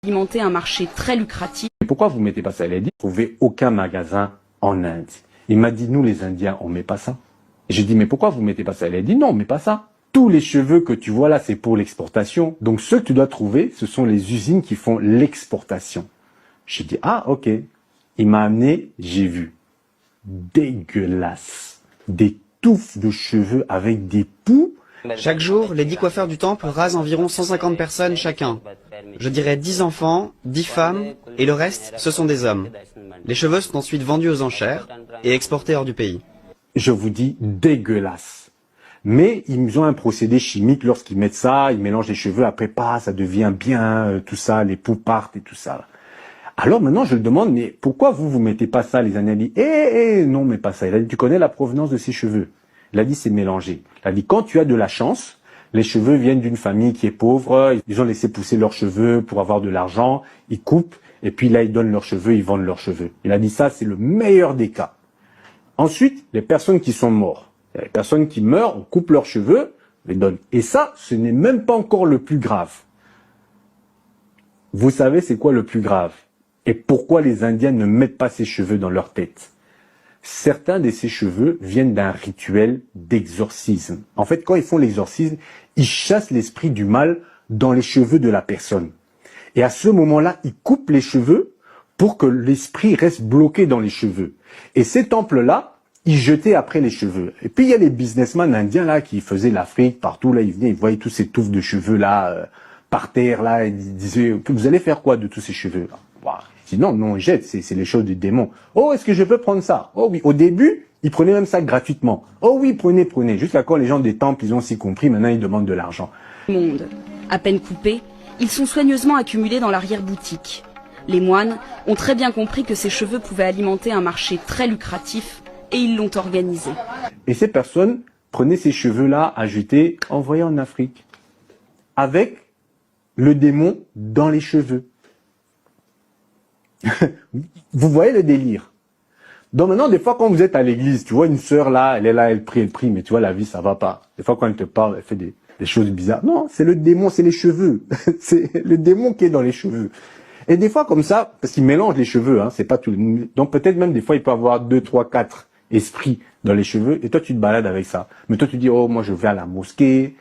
alimenter un marché très lucratif. Et pourquoi vous mettez pas ça? Elle a dit, trouvez aucun magasin en Inde. Il m'a dit, nous les Indiens, on met pas ça. Et j'ai dit, mais pourquoi vous mettez pas ça? Elle a dit, non, on met pas ça. Tous les cheveux que tu vois là, c'est pour l'exportation. Donc ceux que tu dois trouver, ce sont les usines qui font l'exportation. J'ai dit, ah, ok. Il m'a amené, j'ai vu. Dégueulasse. Des touffes de cheveux avec des poux. Chaque jour, les 10 coiffeurs du temple rasent environ 150 personnes chacun. Je dirais 10 enfants, 10 femmes, et le reste, ce sont des hommes. Les cheveux sont ensuite vendus aux enchères et exportés hors du pays. Je vous dis, dégueulasse. Mais ils ont un procédé chimique lorsqu'ils mettent ça, ils mélangent les cheveux, après pas, ça devient bien, tout ça, les poux partent et tout ça. Alors maintenant, je le demande, mais pourquoi vous mettez pas ça? Les Indiens disent, non, mais pas ça. Il a dit, tu connais la provenance de ces cheveux? Il a dit, c'est mélangé. Il a dit, quand tu as de la chance, les cheveux viennent d'une famille qui est pauvre, ils ont laissé pousser leurs cheveux pour avoir de l'argent, ils coupent, et puis là, ils donnent leurs cheveux, ils vendent leurs cheveux. Il a dit, ça, c'est le meilleur des cas. Ensuite, les personnes qui sont mortes. Les personnes qui meurent, on coupe leurs cheveux, on les donne. Et ça, ce n'est même pas encore le plus grave. Vous savez, c'est quoi le plus grave? Et pourquoi les Indiens ne mettent pas ces cheveux dans leur tête? Certains de ces cheveux viennent d'un rituel d'exorcisme. En fait, quand ils font l'exorcisme, ils chassent l'esprit du mal dans les cheveux de la personne. Et à ce moment-là, ils coupent les cheveux pour que l'esprit reste bloqué dans les cheveux. Et ces temples-là, ils jetaient après les cheveux. Et puis il y a les businessmen indiens là qui faisaient l'Afrique, partout là, ils venaient, ils voyaient tous ces touffes de cheveux là, par terre là, et ils disaient, vous allez faire quoi de tous ces cheveux là? Je dis non, ils jettent, c'est les choses du démon. Oh, est-ce que je peux prendre ça? Oh oui, au début, ils prenaient même ça gratuitement. Oh oui, prenez. Jusqu'à quand les gens des temples, ils ont aussi compris, maintenant ils demandent de l'argent. Monde. À peine coupés, ils sont soigneusement accumulés dans l'arrière-boutique. Les moines ont très bien compris que ces cheveux pouvaient alimenter un marché très lucratif et ils l'ont organisé. Et ces personnes prenaient ces cheveux-là à jeter, envoyés en Afrique, avec le démon dans les cheveux. Vous voyez le délire. Donc maintenant, des fois, quand vous êtes à l'église, tu vois une sœur là, elle est là, elle prie, mais tu vois, la vie, ça va pas. Des fois, quand elle te parle, elle fait des choses bizarres. Non, c'est le démon, c'est les cheveux. C'est le démon qui est dans les cheveux. Et des fois, comme ça, parce qu'il mélange les cheveux, hein, c'est pas tout. Donc peut-être même des fois, il peut avoir 2, 3, 4 esprits dans les cheveux, et toi, tu te balades avec ça. Mais toi, tu dis, oh, moi, je vais à la mosquée,